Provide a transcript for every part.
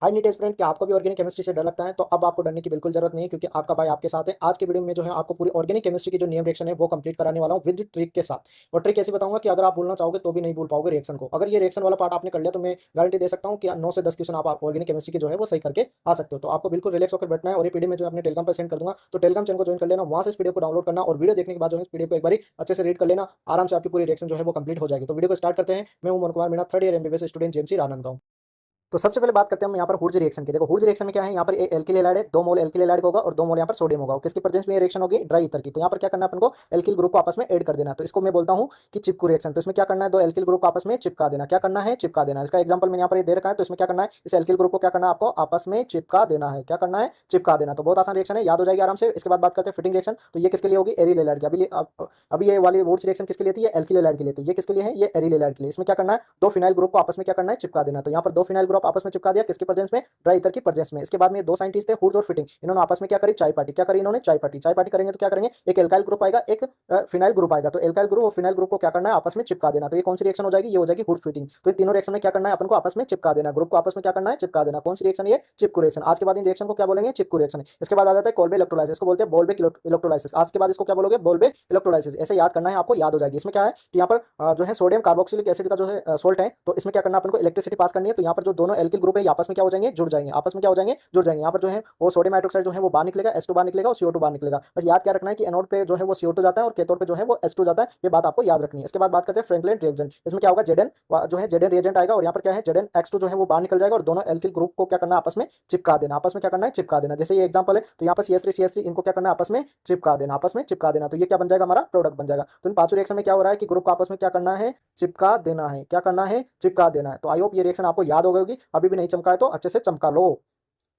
High NEET student, क्या आपको भी ऑर्गेनिक केमिस्ट्री से डर लगता है? तो अब आपको डरने की बिल्कुल जरूरत नहीं है, क्योंकि आपका भाई आपके साथ है। आज के वीडियो में जो है आपको पूरी ऑर्गेनिक केमिस्ट्री की जो नियम रिएक्शन है वो कंप्लीट कराने वाला हूँ विद ट्रिक के साथ। और ट्रिक ऐसी बताऊंगा कि अगर आप भूलना चाहोगे तो भी नहीं भूल पाओगे रिएक्शन को। अगर ये रिएक्शन वाला पार्ट आपने कर लिया तो मैं गारंटी दे सकता हूँ कि 9 से 10 क्वेश्चन आप ऑर्गेनिक केमिस्ट्री के जो है वो सही करके आ सकते हो। तो आपको बिल्कुल रिलैक्स होकर बैठना है, और ये पीडी में जो अपने टेलीग्राम पर सेंड कर दूंगा, तो टेलीग्राम चैनल को ज्वाइन कर लेना, वहां से इस वीडियो को डाउनलोड करना, और वीडियो देखने के बाद जो है इस वीडियो को एक बार अच्छे से रीड कर लेना। आराम से आपकी पूरी रिएक्शन जो है वो कंप्लीट हो जाएगी। तो वीडियो को स्टार्ट करते हैं। मैं हूं Mohan Kumar Meena, third year MBBS student, JMC Rajnandgaon. तो सबसे पहले बात करते हैं हम यहाँ पर हुर्ज रिएक्शन की। देखो हुर्ज रिएक्शन में क्या है, यहाँ पर एल्किल हैलाइड है, 2 मोल एल्किल हैलाइड होगा और 2 मोल यहाँ पर सोडियम होगा। किसकी प्रेजेंस में ये रिएक्शन होगी? ड्राई ईथर की। तो यहाँ पर क्या करना है अपन को? एल्किल ग्रुप को आपस में ऐड कर देना। तो इसको मैं बोलता हूँ कि चिपकू रिएक्शन। तो इसमें क्या करना है? 2 एल्किल ग्रुप को आपस में चिपका देना। क्या करना है? चिपका देना। इसका एग्जांपल मैंने यहाँ पर दे रखा है। तो इसमें क्या करना है? इस एल्किल ग्रुप को क्या करना है? आपको आपस में चिपका देना है। क्या करना है? चिपका देना। तो बहुत आसान रिएक्शन है, याद हो जाएगी आराम से। इसके बाद बात करते हैं फिटिंग रिएक्शन। तो ये किसके लिए होगी? एरिल हैलाइड की। अभी ये वाली वुड्स रिएक्शन किसके लिए थी? ये एल्किल हैलाइड के लिए। तो ये किसके लिए है? ये एरिल हैलाइड के लिए। इसमें क्या करना है? 2 फिनाइल ग्रुप को आपस में क्या करना है? चिपका देना। तो यहाँ पर 2 फिनाइल ग्रुप आपस में चिपका दिया, किसकी प्रेजेंस में? ड्राई ईथर की प्रेजेंस में। इसके बाद में 2 साइंटिस्ट थे, हुर्ज और फिटिंग। इन्होंने आपस में क्या करी? चाय पार्टी। क्या करी इन्होंने? चाय पार्टी। चाय पार्टी करेंगे तो क्या करेंगे? एक एल्काइल ग्रुप आएगा, एक फिनाइल ग्रुप आएगा। तो एल्काइल ग्रुप और फिनाइल ग्रुप को क्या करना है? आपस में चिपका देना। तो ये कौन सी रिएक्शन हो जाएगी? ये हो जाएगी हुर्ज फिटिंग। तो इन तीनों रिएक्शन में क्या करना है? अपन को आपस में चिपका देना। ग्रुप को आपस में क्या करना है? चिपका देना। कौन सी रिएक्शन? ये चिपकू रिएक्शन। आज के बाद इन रिएक्शन को क्या बोलेंगे? चिपकू रिएक्शन। इसके बाद आ जाता है कोल्बे इलेक्ट्रोलाइसिस। इसको बोलते हैं बोल्बेक इलेक्ट्रोलाइसिस। आज के बाद इसको क्या बोलोगे? बोल्बे इलेक्ट्रोलाइसिस। ऐसे याद करना है आपको, याद हो जाएगी। इसमें क्या है कि यहाँ पर जो है सोडियम कार्बोक्सिलिक एसिड का जो है सोल्ट है, तो इसमें क्या करना है? अपन को इलेक्ट्रिसिटी पास करनी है। तो यहाँ पर जो दोनों एल्किल ग्रुप है आपस में क्या हो जाएंगे? जुड़ जाएंगे। आपस में क्या हो जाएंगे? जुड़ जाएंगे। यहाँ पर जो है वो सोडियम हाइड्रोक्साइड जो है वो बाहर निकलेगा, H2 बाहर निकलेगा और CO2 बाहर निकलेगा। बस याद क्या रखना है कि एनोड पे जो है वो CO2 जाता है और कैथोड पे जो है वो H2 जाता है। ये बात आपको याद रखनी है। इसके बाद बात करते हैं फ्रैंकलिन रिएजेंट। इसमें क्या होगा? Zn जो है Zn रिएजेंट आएगा, और यहाँ पर क्या है? ZnX2 जो है वो बाहर निकल जाएगा, और दोनों एल्किल ग्रुप को क्या करना है? आपस में चिपका देना। आपस में क्या करना है? चिपका देना। जैसे ये एग्जांपल है, तो यहाँ पर CH3 इनको क्या करना है? आपस में चिपका देना। आपस में चिपका देना। तो ये क्या बन जाएगा? हमारा प्रोडक्ट बन जाएगा। तो इन पांचों रिएक्शन में क्या हो रहा है कि ग्रुप को आपस में क्या करना है? चिपका देना है। क्या करना है? चिपका देना है। तो आई होप ये रिएक्शन आपको याद हो गई होगी। अभी भी नहीं चमका है तो अच्छे से चमका लो।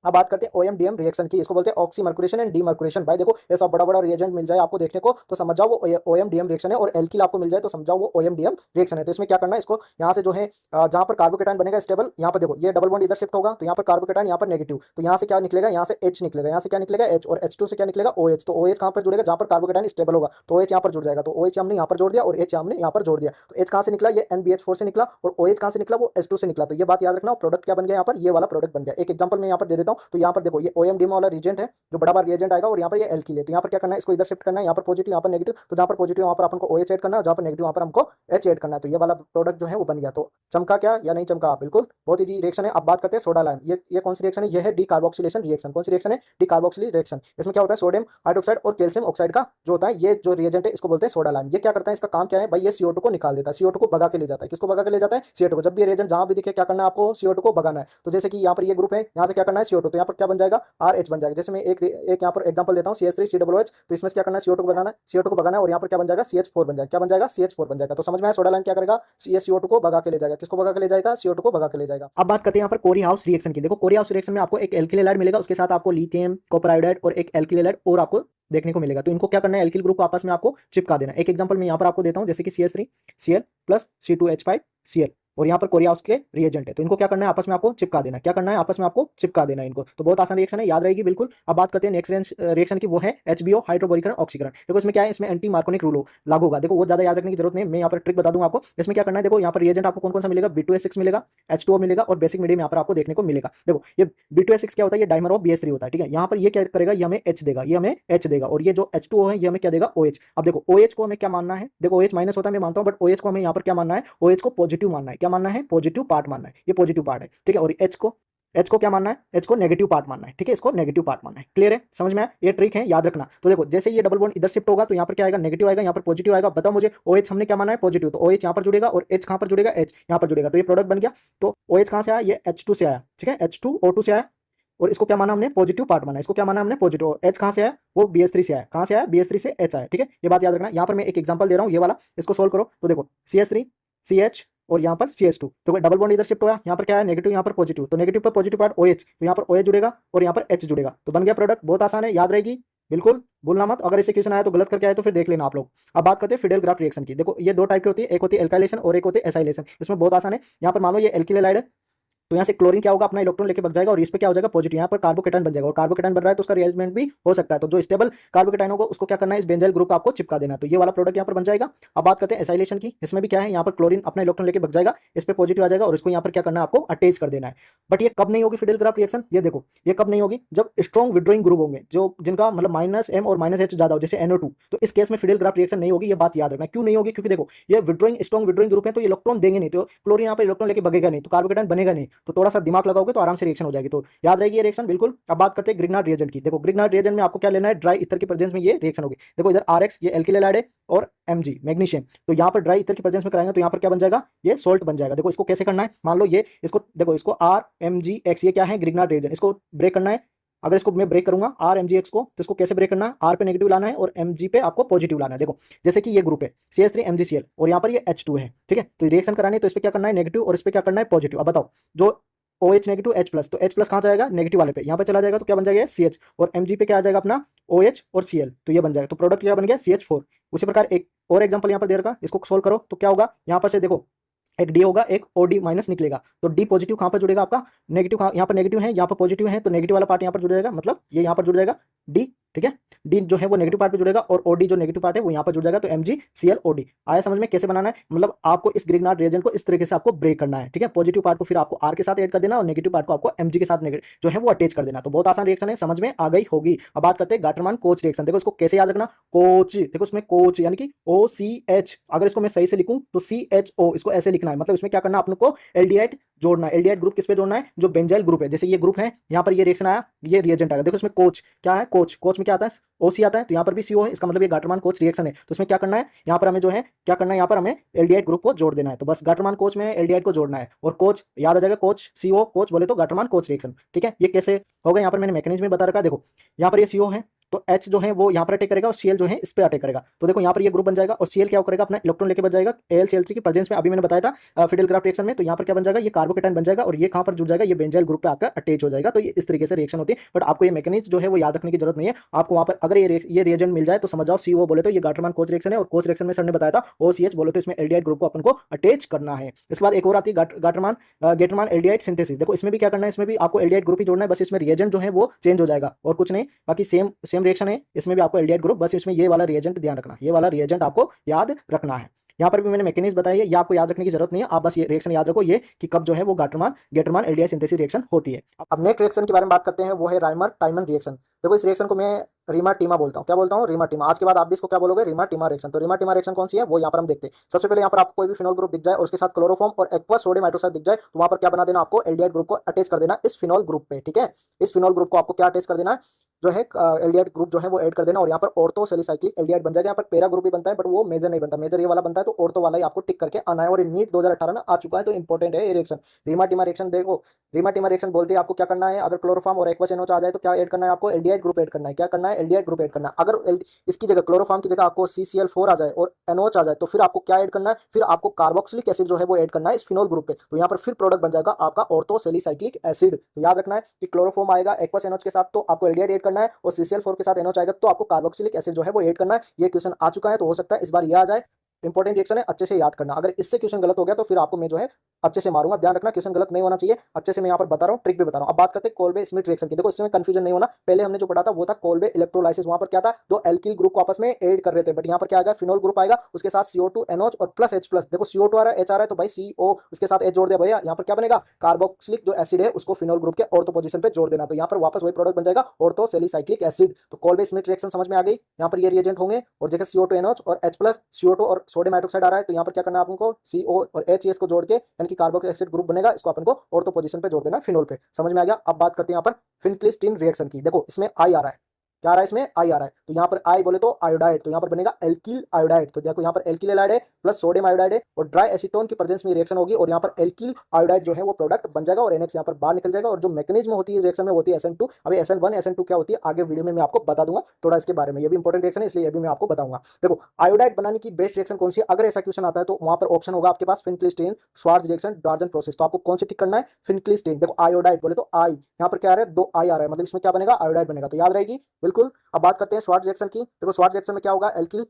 अब बात करते हैं OM-DM रिएक्शन की। इसको बोलते हैं ऑक्सीमर्कुरेशन एंड डीमर्कुरेशन। भाई देखो, ऐसा बड़ा बड़ा रिएजेंट मिल जाए आपको देखने को तो समझ जाओ वो OM-DM रिएक्शन है, और एल्किल आपको मिल जाए तो समझ जाओ वो OM-DM रिएक्शन है। तो इसमें क्या करना है? इसको यहाँ से जो है जहाँ पर कार्बोकेटाइन बनेगा स्टेबल, यहाँ पर देखो ये डबल बॉन्ड इधर शिफ्ट होगा, तो यहाँ पर कार्बोकेटाइन, यहाँ पर नेगेटिव। तो यहाँ से क्या निकलेगा? यहाँ से H निकलेगा। यहाँ से क्या निकलेगा? H। और H2 से क्या निकलेगा? OH। तो OH कहाँ पर जुड़ेगा? जहाँ पर कार्बोकेटाइन स्टेबल होगा, तो OH यहाँ पर जुड़ जाएगा। तो OH हमने यहाँ पर जोड़ दिया और H हमने यहाँ पर जोड़ दिया। तो H कहाँ से निकला? ये NBH4 से निकला, और OH कहाँ से निकला? वो H2 से निकला। तो ये बात याद रखना। प्रोडक्ट क्या बन गया? यहाँ पर ये वाला प्रोडक्ट बन गया। एक एग्जांपल मैं यहाँ पर दे देता हूँ। तो यहाँ पर देखो ये OM-DM वाला रिएजेंट है, जो बड़ा बार रिएजेंट आएगा, और यहाँ पर ये एल्किल है। तो यहाँ पर क्या करना है? इसको इधर शिफ्ट करना है, यहाँ पर पॉजिटिव, यहाँ पर नेगेटिव। तो जहाँ पर पॉजिटिव वहाँ पर अपन को OH ऐड करना है, जहाँ पर नेगेटिव वहाँ पर हमको H ऐड करना है। तो ये वाला प्रोडक्ट जो है वो बन गया। तो चमका क्या या नहीं चमका? बिल्कुल, बहुत इजी रिएक्शन है। अब बात करते हैं सोडा लाइम। ये कौन सी रिएक्शन है? ये है डीकार्बोक्सिलेशन रिएक्शन। कौन सी रिएक्शन है? Decarboxylation reaction. इसमें क्या होता है? सोडियम हाइड्रोक्साइड और कैल्शियम ऑक्साइड का जो होता है, ये जो रिएजेंट है इसको बोलते हैं सोडा लाइम। ये क्या करता है? इसका काम क्या है भाई? ये CO2 को निकाल देता है, CO2 को भगा के ले जाता है। किसको भगा के ले जाता है? CO2 को। जब भी रिएजेंट जहां भी दिखे क्या करना है आपको? CO2 को भगाना है। तो जैसे कि यहाँ पर ये ग्रुप है, यहाँ से क्या करना है? CO2। तो यहाँ पर क्या बन जाएगा? RH बन जाएगा। जैसे मैं एक यहाँ पर एग्जांपल देता हूँ, CH3COOH। तो इसमें से क्या करना है? CO2 को बनाना है, CO2 को भगाना है, और यहाँ पर क्या बन जाएगा? CH4 बन जाएगा। क्या बन जाएगा? CH4 बन जाएगा। तो समझ में आया? सोडा लाइम क्या करेगा? ये CO2 को भगा के ले जाएगा। किसको भगा के ले जाएगा? CO2 को भगा के ले जाएगा। अब बात करते हैं यहाँ पर कोरी हाउस रिएक्शन की। देखो कोरी हाउस रिएक्शन में आपको एक एल्किल हैलाइड मिलेगा, उसके साथ आपको लिथियम, कॉपर आयोडाइड और एक एल्किल हैलाइड और आपको देखने को मिलेगा। तो इनको क्या करना है? एल्किल ग्रुप को आपस में आपको चिपका देना। एक एग्जांपल मैं यहाँ पर आपको देता हूँ, जैसे कि CH3Cl प्लस C2H5Cl, और यहाँ पर कोरिया उसके रिएजेंट है। तो इनको क्या करना है? आपस में आपको चिपका देना। क्या करना है? आपस में आपको चिपका देना इनको। तो बहुत आसान रिएक्शन है, याद रहेगी बिल्कुल। अब बात करते हैं नेक्स्ट रिएक्शन की, वो है HBO हाइड्रोबोरीकरण ऑक्सीकरण। देखो इसमें क्या है? इसमें एंटी मार्कोनिक रूल लागू होगा। देखो वो ज्यादा याद रखने की जरूरत नहीं, मैं यहाँ पर ट्रिक बता दूंगा आपको। इसमें क्या करना है? देखो यहाँ पर रिएजेंट आपको कौन कौन सा मिलेगा? B2S6 मिलेगा, H2O मिलेगा, और बेसिक मीडियम यहाँ पर आपको देखने को मिलेगा। देखो ये B2S6 क्या होता है? ये डाइमर ऑफ BH3 होता है, ठीक है। यहाँ पर ये क्या करेगा? ये हमें H देगा, ये हमें H देगा, और ये जो H2O है ये हमें क्या देगा? OH। अब देखो OH को हमें क्या मानना है? देखो OH माइनस होता है मैं मानता हूँ, बट OH को हमें यहाँ पर क्या मानना है? OH को पॉजिटिव मानना है। क्या मानना है? पॉजिटिव पार्ट मानना है। ये पॉजिटिव पार्ट है, ठीक है। और H को क्या मानना है? H को नेगेटिव पार्ट मानना है, ठीक है। इसको नेगेटिव पार्ट मानना है। क्लियर है? समझ में आया? ये ट्रिक है, याद रखना। तो देखो जैसे ये डबल बॉन्ड इधर शिफ्ट होगा, तो यहाँ पर क्या आएगा? नेगेटिव आएगा, यहाँ पर पॉजिटिव आएगा। बताओ मुझे, OH हमने क्या माना है? पॉजिटिव। तो OH यहाँ पर जुड़ेगा, और H कहाँ पर जुड़ेगा? H यहाँ पर जुड़ेगा। तो ये प्रोडक्ट बन गया। तो OH कहाँ से आया? ये H2 से आया, ठीक है। H2O2 से आया, और इसको क्या माना हमने? पॉजिटिव पार्ट माना। इसको क्या माना हमने? पॉजिटिव। H कहाँ से आया? वो BH3 से आया। कहाँ से आया? BH3 से H आया, ठीक है। ये बात याद रखना। यहाँ पर मैं एक एग्जांपल दे रहा हूँ, ये वाला, इसको सोल्व करो। तो देखो CH3CH और यहाँ पर CH2, तो डबल बॉन्ड इधर शिफ्ट हुआ, यहाँ पर क्या है? नेगेटिव, यहाँ पर पॉजिटिव। तो नेगेटिव पर पॉजिटिव पार्ट OH, तो यहाँ पर OH जुड़ेगा और यहाँ पर H जुड़ेगा, तो बन गया प्रोडक्ट। बहुत आसान है, याद रहेगी बिल्कुल, भूलना मत। अगर इसे क्वेश्चन आया तो गलत करके आए तो फिर देख लेना आप लोग। अब बात करते हैं फिडेल ग्राफ रिएक्शन की। देखो ये 2 टाइप की होती है, एक होती है एल्काइलेशन और एक होती है एसाइलेशन। इसमें बहुत आसान है। यहाँ पर मानो ये एल्किल हैलाइड है, तो यहाँ से क्लोरीन क्या होगा, अपना इलेक्ट्रॉन लेके भाग जाएगा और इस पे क्या हो जाएगा पॉजिटिव, यहाँ पर कार्बोकेटाइन बन जाएगा और कार्बोकेटाइन बन रहा है तो उसका रिएरेंजमेंट भी हो सकता है। तो जो स्टेबल कार्बोकेटाइन होगा उसको क्या करना है, इस बेंजाइल ग्रुप को आपको चिपका देना। तो ये वाला प्रोडक्ट यहाँ पर बन जाएगा। अब बात करते हैं एसाइलेशन की। इसमें भी क्या है, यहाँ पर क्लोरीन अपना इलेक्ट्रॉन लेके भाग जाएगा, इस पे पॉजिटिव आ जाएगा और इसको यहाँ पर क्या करना है, आपको अटैच कर देना है। बट ये कब नहीं होगी फिडेल ग्राफ रिएक्शन, ये देखो ये कब नहीं होगी, जब स्ट्रॉन्ग विड्रॉइंग ग्रुप होंगे, जो जिनका मतलब -M और -H ज्यादा हो, जैसे NO2। तो इस केस में फिडेल ग्राफ रिएक्शन नहीं होगी, ये बात याद रखना। क्यों नहीं होगी, क्योंकि देखो ये विड्रॉइंग स्ट्रॉन्ग विड्रॉइंग ग्रुप है तो ये इलेक्ट्रॉन देंगे नहीं, तो क्लोरीन यहाँ पर इलेक्ट्रॉन लेके बगेगा नहीं, तो कार्बोकेटाइन बनेगा नहीं। तो थोड़ा सा दिमाग लगाओगे तो आराम से रिएक्शन हो जाएगी, तो याद रहेगी ये रिएक्शन बिल्कुल। अब बात करते हैं ग्रिग्नार्ड रिएजेंट की। देखो ग्रिग्नार्ड रिएजेंट में आपको क्या लेना है, ड्राई ईथर की प्रेजेंस में ये रिएक्शन होगी। देखो इधर RX ये एल्किल हैलाइड है और Mg मैग्नीशियम, तो यहाँ पर ड्राई ईथर की प्रेजेंस में कराएंगे तो यहाँ पर क्या बन जाएगा, ये सोल्ट बन जाएगा। देखो इसको कैसे करना है, मान लो ये इसको देखो, इसको RMgX ये क्या है, ग्रिग्नार्ड रिएजेंट, इसको ब्रेक करना है। अगर इसको मैं ब्रेक करूंगा RMgX को, तो इसको कैसे ब्रेक करना है, R पे नेगेटिव लाना है और Mg पे आपको पॉजिटिव लाना है। देखो जैसे कि ये ग्रुप है CH3MgCl और यहाँ पर ये H2 है, ठीक है। तो रिएक्शन करानी है तो इस पे क्या करना है नेगेटिव और इस पे क्या करना है पॉजिटिव। अब बताओ जो OH नेगेटिव H+, तो H+ कहाँ जाएगा, नेगेटिव वाले पे, यहाँ पे चला जाएगा तो क्या बन जाएगा CH, और Mg पे क्या आ जाएगा अपना OH और Cl, तो ये बन जाएगा। तो प्रोडक्ट क्या बन गया CH4। उसी प्रकार एक और एग्जांपल यहाँ पर दे रखा, इसको सोल्व करो तो क्या होगा, यहाँ पर से देखो एक D होगा, एक OD माइनस निकलेगा, तो D पॉजिटिव कहाँ पर जुड़ेगा आपका, नेगेटिव यहाँ पर नेगेटिव है, यहाँ पर पॉजिटिव है, तो नेगेटिव वाला पार्ट यहाँ पर जुड़ जाएगा, मतलब ये यहाँ पर जुड़ जाएगा D, ठीक है। D जो है वो नेगेटिव पार्ट पे जुड़ेगा और OD जो नेगेटिव पार्ट है वो यहाँ पर जुड़ जाएगा, तो MgClOD। आया समझ में कैसे बनाना है, मतलब आपको इस ग्रिग्नार्ड रिएजेंट को इस तरीके से आपको ब्रेक करना है, ठीक है। पॉजिटिव पार्ट को फिर आपको R के साथ ऐड कर देना और नेगेटिव पार्ट को आपको Mg के साथ जो है वो अटैच कर देना। तो बहुत आसान रिएक्शन है, समझ में आ गई होगी। अब बात करते हैं गाटरमान कोच रिएक्शन। देखो इसको कैसे याद रखना, कोच, देखो इसमें कोच यानी कि OCH, अगर इसको मैं सही से लिखूं तो CHO, इसको ऐसे लिखना है, मतलब इसमें क्या करना है आपको एल्डिहाइड जोड़ना है। एल्डिहाइड ग्रुप किस पे जोड़ना है, जो बेंजाइल ग्रुप है, जैसे ये ग्रुप है, यहाँ पर ये रिएक्शन आया, ये रिएजेंट आएगा। देखो इसमें कोच क्या है, कोच, कोच में क्या आता है OC आता है, तो यहाँ पर भी CO है, इसका मतलब ये गाटरमान कोच रिएक्शन है। तो इसमें क्या करना है, यहाँ पर हमें जो है क्या करना है, यहाँ पर हमें एल्डिहाइड ग्रुप को जोड़ देना है। तो बस गाटरमान कोच में एल्डिहाइड को जोड़ना है और कोच याद आ जाएगा, कोच CO, कोच बोले तो गाटरमान कोच रिएक्शन, ठीक है। ये कैसे होगा, यहाँ पर मैंने मैकेनिज्म में बता रखा है। देखो यहाँ पर ये CO है तो H जो है वो यहाँ पर अटैक करेगा और Cl जो है इस पे अटैक करेगा। तो देखो यहाँ पर ये ग्रुप बन जाएगा और Cl क्या करेगा, अपना इलेक्ट्रॉन लेके बच जाएगा AlCl3 की प्रेजेंस में, अभी मैंने बताया था फिडेल ग्राफ रिएक्शन में। तो यहाँ पर क्या बन जाएगा, ये कार्बोकेटाइन बन जाएगा और ये कहाँ पर जुड़ जाएगा, ये बेंजाइल ग्रुप पे आकर अटैच हो जाएगा। तो ये इस तरीके से रिएक्शन होती है, बट आपको ये मैकेनिज्म जो है वो याद रखने की जरूरत नहीं है। आपको वहाँ पर अगर ये रिएजेंट मिल जाए तो समझ जाओ CO बोले तो ये गाटरमान कोच रिएक्शन है, और कोच रिएक्शन में सर ने बताया था OCH बोले तो इसमें एल्डिहाइड ग्रुप को अपन को अटैच करना है। इसके बाद एक और आती है गेटरमान एल्डिहाइड सिंथेसिस। देखो इसमें भी क्या करना है, इसमें भी आपको एल्डिहाइड ग्रुप ही जोड़ना है, बस इसमें रिएजेंट जो है वो चेंज हो जाएगा और कुछ नहीं, बाकी सेम रिएक्शन है। इसमें भी आपको एल्डिहाइड ग्रुप, बस इसमें ये वाला रिएजेंट ध्यान रखना, ये वाला रिएजेंट आपको याद रखना है। यहाँ पर भी मैंने मैकेनिज्म बताई है, ये आपको याद रखने की जरूरत नहीं है, आप बस ये रिएक्शन याद रखो, ये कि कब जो है वो गेटरमान एल्डिहाइड सिंथेसिस रिएक्शन होती है। अब नेक्स्ट रिएक्शन के बारे में बात करते हैं, वो है राइमर टाइमन रिएक्शन। देखो इस रिएक्शन को मैं रीमा टीमा बोलता हूँ, क्या बोलता हूँ, रीमा टीमा। आज के बाद आप भी इसको क्या बोलोगे, रीमा टीमा रिएक्शन। तो रीमा टीमा रिएक्शन कौन सी है वो यहाँ पर हम देखते हैं। सबसे पहले यहाँ पर आपको कोई भी फिनॉल ग्रुप दिख जाए और उसके साथ क्लोरोफॉर्म और एक्वस सोडियम हाइड्रोक्साइड दिख जाए, तो वहाँ पर क्या बना देना, आपको एल्डिहाइड ग्रुप को अटैच कर देना इस फिनॉल ग्रुप पे, ठीक है। इस फिनॉल ग्रुप को आपको क्या अटैच कर देना है, जो है एल्डिहाइड ग्रुप जो है वो ऐड कर देना और यहाँ पर ऑर्थो सेलिसाइक्लिक एल्डिहाइड बन जाएगा। यहाँ पर पैरा ग्रुप भी बनता है बट वो मेजर नहीं बनता, मेजर ये वाला बनता है, तो ऑर्थो वाला ही आपको टिक करके आना है। और नीट 2018 में आ चुका है, तो इंपॉर्टेंट है ये रिएक्शन, रीमा टीमा रिएक्शन। देखो रीमा टीमा रिएक्शन बोलते हैं आपको क्या करना है, अगर क्लोरोफॉर्म और एक्वस NO आ जाए तो क्या ऐड करना है, आपको एल्डिहाइड ग्रुप ऐड करना है। क्या करना है, एल्डिहाइड ग्रुप ऐड करना है। अगर इसकी जगह क्लोरोफॉर्म की जगह आपको CCl4 आ जाए और NOH आ जाए तो फिर आपको क्या ऐड करना है, फिर आपको कार्बोक्सिलिक एसिड जो है वो ऐड करना है इस फिनोल ग्रुप पे। तो यहाँ पर फिर प्रोडक्ट बन जाएगा आपका ऑर्थो सेलिसाइक्लिक एसिड। तो याद रखना है कि क्लोरोफॉर्म आएगा एक्वस NOH के साथ तो आपको एल्डिहाइड ऐड करना है, और CCl4 के साथ NOH आएगा तो आपको कार्बोक्सिलिक एसिड जो है वो ऐड करना है। ये क्वेश्चन आ चुका है तो हो सकता है इस बार ये आ जाए। इंपॉर्टेंट रिएक्शन है, अच्छे से याद करना। अगर इससे क्वेश्चन गलत हो गया तो फिर आपको मैं जो है अच्छे से मारूंगा, ध्यान रखना क्वेश्चन गलत नहीं होना चाहिए। अच्छे से मैं यहाँ पर बता रहा हूँ, ट्रिक भी बता रहा हूँ। अब बात करते हैं कोल्बे स्मिथ रिएक्शन की। देखो इसमें कंफ्यूजन नहीं होना, पहले हमने जो पढ़ा था वो था कोल्बे इलेक्ट्रोलाइसिस। वहां पर क्या था, दो एल्किल ग्रुप को आपस में ऐड कर रहे थे, बट यहाँ पर क्या आएगा, फिनोल ग्रुप आएगा, उसके साथ CO2 NOH और प्लस H प्लस। देखो CO2 आ रहा है, H आ रहा है, तो भाई CO उसके साथ H जोड़ दिया भैया, यहाँ पर क्या बनेगा, कार्बोक्सिलिक जो एसिड है उसको फिनोल ग्रुप के ऑर्थो पोजीशन पे जोड़ देना। तो यहाँ पर वापस वही प्रोडक्ट बन जाएगा ऑर्थो सेलिसाइक्लिक एसिड। तो कोल्बे स्मिथ रिएक्शन समझ में आ गई। यहाँ पर ये रिएजेंट होंगे और जगह CO2 NOH और H प्लस CO2 और सोडियम हाइड्रोक्साइड आ रहा है, तो यहाँ पर क्या करना है आपको, CO और HES को जोड़ के यानी कि कार्बोक्सिलिक एसिड ग्रुप बनेगा, इसको अपन को ऑर्थो पोजीशन पे जोड़ देना फिनोल पे। समझ में आ गया। अब बात करते हैं यहाँ पर फिनक्लिस्टीन रिएक्शन की। देखो इसमें आई आ रहा है, क्या आ रहा है, इसमें आई आ रहा है, तो यहाँ पर आई बोले तो आयोडाइड, तो यहाँ पर बनेगा एल्किल आयोडाइड। तो देखो यहाँ पर एल्किल हैलाइड है प्लस सोडियम आयोडाइड है और ड्राई एसीटोन की प्रेजेंस में रिएक्शन होगी और यहाँ पर एल्किल आयोडाइड जो है वो प्रोडक्ट बन जाएगा और NX यहाँ पर बाहर निकल जाएगा। और जो मैकेनिज्म होती है रिएक्शन में होती है SN2। अभी SN1 SN2 क्या होती है आगे वीडियो में मैं आपको बता दूंगा थोड़ा इसके बारे में, ये भी इंपॉर्टेंट रिएक्शन है इसलिए ये भी मैं आपको बताऊंगा। देखो आयोडाइड बनाने की बेस्ट रिएक्शन कौन सी है, अगर ऐसा क्वेश्चन आता है तो वहां पर ऑप्शन होगा आपके पास फिनक्लिस्टीन, श्वार्ट्ज रिएक्शन, डार्जन प्रोसेस। तो आपको कौन सी टिक करना है, फिनक्लिस्टीन। देखो आयोडाइड बोले तो आई, यहाँ पर क्या आ रहा है, दो आई आ रहा है, मतलब इसमें क्या बनेगा, आयोडाइड बनेगा, तो याद रहेगी बिल्कुल। अब बात करते हैं श्वार्ट्ज रिएक्शन की। देखो श्वार्ट्ज रिएक्शन में क्या होगा, एल्किल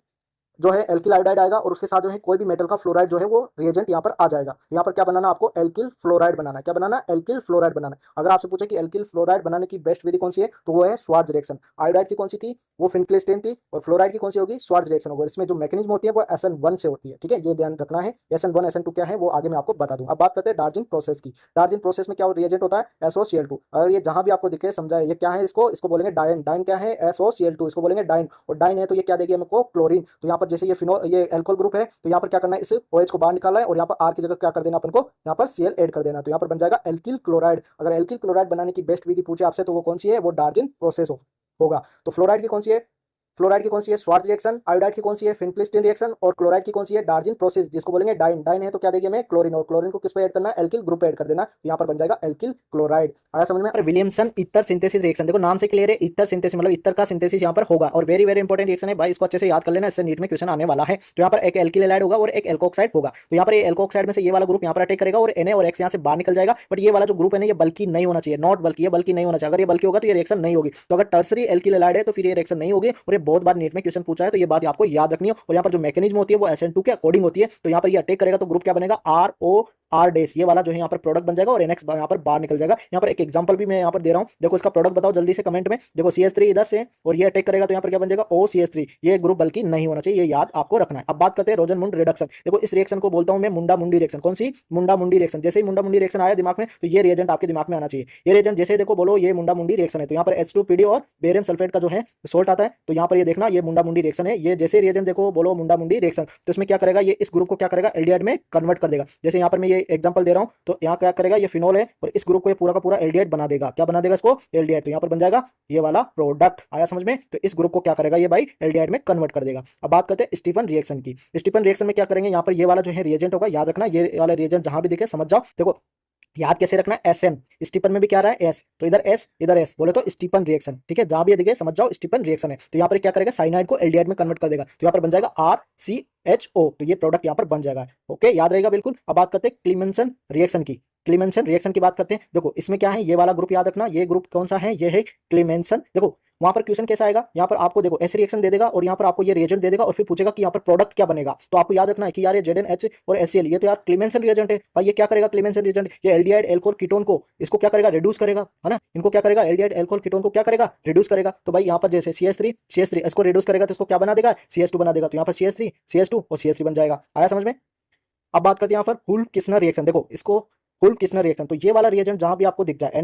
जो है एल्किल आयोडाइड आएगा और उसके साथ जो है कोई भी मेटल का फ्लोराइड जो है वो रिएजेंट यहाँ पर आ जाएगा। यहाँ पर क्या बनाना आपको, एल्किल फ्लोराइड बनाना है। क्या बनाना, एल्किल फ्लोराइड बनाना है। अगर आपसे पूछे कि एल्किल फ्लोराइड बनाने की बेस्ट विधि कौन सी है, तो वो है श्वार्ट्ज रिएक्शन। आयोडाइड की कौन सी थी, वो फिनक्लेस्टेन थी, और फ्लोराइड की कौन सी होगी, श्वार्ट्ज रिएक्शन होगा। इसमें जो मैकेनिज्म होती है वो SN1 से होती है, ठीक है, ये ध्यान रखना है। SN1 SN2 क्या है वो आगे मैं आपको बता दूं। अब बात करते हैं डार्जिन प्रोसेस की। डार्जिन प्रोसेस में क्या रिएजेंट होता है, SOCl2। अगर ये जहां भी आपको दिखे समझाए ये क्या है, इसको बोलेंगे डाइन। डाइन क्या है, SOCl2, इसको बोलेंगे डाइन। और डाइन है तो ये क्या देगी हमको, क्लोरीन। तो यहाँ पर जैसे ये एल्कोहल ग्रुप है, तो यहाँ पर क्या करना है, इस OH को बाहर निकालना है और यहाँ पर R की जगह क्या कर देना अपन को, यहाँ पर Cl ऐड कर देना। तो यहाँ पर बन जाएगा एल्किल क्लोराइड। अगर एल्किल क्लोराइड बनाने की बेस्ट विधि पूछे आपसे तो वो कौन सी है, वो डार्जिन प्रोसेस होगा। तो फ्लोराइड की कौन सी है, फ्लोराइड की कौन सी है, श्वार्ट्ज रिएक्शन। आयोडाइड की कौन सी है, फिनक्लिस्टीन रिएक्शन। और क्लोराइड की कौन सी है, डार्जिन प्रोसेस, जिसको बोलेंगे डाइन। डाइन है तो क्या देगी हमें, क्लोरीन। और क्लोरीन को किस पे ऐड करना है, एल्किल ग्रुप पे ऐड कर देना। तो यहाँ पर बन जाएगा एल्किल क्लोराइड। आया समझ में। विलियमसन ईथर सिंथेसिस रिएक्शन, देखो नाम से क्लियर है, ईथर सिंथेसिस मतलब ईथर का सिंथेसिस यहाँ पर होगा। और वेरी वेरी इंपॉर्टेंट रिएक्शन है भाई, इसको अच्छे से याद कर लेना, इससे नीट में क्वेश्चन आने वाला है। तो यहाँ पर एक एल्किल हैलाइड होगा और एक एल्कोक्साइड होगा। तो यहाँ पर ये एल्कोक्साइड में से ये वाला ग्रुप यहाँ पर अटैक करेगा और Na और X यहाँ से बाहर निकल जाएगा। बट ये वाला जो ग्रुप है ना, ये बल्कि नहीं होना चाहिए, नॉट बल्कि, ये बल्कि नहीं होना चाहिए। अगर ये बल्कि होगा तो ये रिएक्शन नहीं होगी। तो अगर टर्सरी एल्किल हैलाइड है तो फिर ये रिएक्शन नहीं होगी। और ये बहुत बार नीट में क्वेश्चन पूछा है, तो ये बात आपको याद रखनी है। और यहाँ पर जो मैकेनिज्म होती है वो SN2 के अकॉर्डिंग होती है। तो यहाँ पर ये अटैक करेगा तो ग्रुप क्या बनेगा, ROR डेस, ये वाला जो है यहाँ पर प्रोडक्ट बन जाएगा और NX यहाँ पर बाहर निकल जाएगा। यहाँ पर एक एग्जांपल भी मैं यहाँ पर दे रहा हूँ, देखो इसका प्रोडक्ट बताओ जल्दी से कमेंट में। देखो CH3 इधर से और ये अटैक करेगा तो यहाँ पर क्या बन जाएगा, OCH3। ये ग्रुप बल्कि नहीं होना चाहिए, ये याद आपको रखना है। अब बात करते हैं रोजन-मुंड रिडक्शन। देखो इस रिएक्शन को बोलता हूँ मैं मुंडा मुंडी रिएक्शन। कौन सी, मुंडा मुंडी रिएक्शन। जैसे ही मुंडा मुंडी रिएक्शन आया दिमाग में तो ये रिएजेंट आपके दिमाग में आना चाहिए। ये रिएजेंट जैसे देखो बोलो ये मुंडा मुंडी रिएक्शन है, तो यहाँ पर H2PD और बेरियम सल्फेट का जो है सोल्ट आता है। तो यहाँ पर ये देखना, ये मुंडा मुंडी रिएक्शन है। ये जैसे रिएजेंट देखो बोलो मुंडा मुंडी रिएक्शन, तो इसमें क्या करेगा, ये इस ग्रुप को क्या करेगा, एल्डिहाइड में कन्वर्ट कर देगा। जैसे यहाँ पर मैं ये एग्जांपल दे रहा हूँ, तो यहाँ क्या करेगा, ये फिनोल है और इस ग्रुप को ये पूरा का पूरा एल्डिहाइड बना देगा। क्या बना देगा इसको, एल्डिहाइड। तो यहाँ पर बन जाएगा ये वाला प्रोडक्ट। आया समझ में। तो इस ग्रुप को क्या करेगा ये भाई, एल्डिहाइड में कन्वर्ट कर देगा। अब बात करते हैं स्टीफन रिएक्शन की। स्टीफन रिएक्शन में क्या करेंगे, यहाँ पर ये वाला जो है रिएजेंट होगा, याद रखना ये वाला रिएजेंट जहां भी दिखे समझ जाओ। देखो याद कैसे रखना है, SN, स्टीफन में भी क्या रहा है S, तो इधर S इधर S, बोले तो स्टीफन रिएक्शन, ठीक है, जहां भी ये दिखे समझ जाओ स्टीफन रिएक्शन है। तो यहाँ पर क्या करेगा, साइनाइड को एल्डिहाइड में कन्वर्ट कर देगा। तो यहाँ पर बन जाएगा RCHO, तो ये प्रोडक्ट यहाँ पर बन जाएगा। ओके, याद रहेगा बिल्कुल। अब बात करते हैं क्लीमेंसन रिएक्शन की। क्लीमेंसन रिएक्शन की बात करते हैं। देखो इसमें क्या है, ये वाला ग्रुप याद रखना, ये ग्रुप कौन सा है, ये है क्लीमेंसन। देखो वहां पर क्वेश्चन कैसा आएगा, यहाँ पर आपको देखो ऐसे रिएक्शन दे देगा और यहाँ पर आपको ये रिएजेंट दे देगा और फिर पूछेगा कि यहाँ पर प्रोडक्ट क्या बनेगा। तो आपको याद रखना है कि यार ये ZnH और HCl, ये तो यार क्लीमेंसन रिएजेंट है भाई। ये क्या करेगा, क्लीमेंसन रिएजेंट ये एल्डिहाइड एल्कोहल कीटोन को इसको क्या करेगा, रिड्यूस करेगा, है ना। इनको क्या करेगा, एल्डिहाइड एल्कोहल कीटोन को क्या करेगा, रिड्यूस करेगा। तो भाई यहाँ पर जैसे CH3 इसको रिड्यूस करेगा तो इसको क्या बना देगा, CH2 बना देगा। तो यहाँ पर CH2 और CH3 बन जाएगा। आया समझ में। अब बात करते हैं यहाँ पर हुल किस्नर रिएक्शन। देखो इसको हुल किस्नर रिएक्शन, तो ये वाला रिएजेंट जहां भी आपको दिख जाए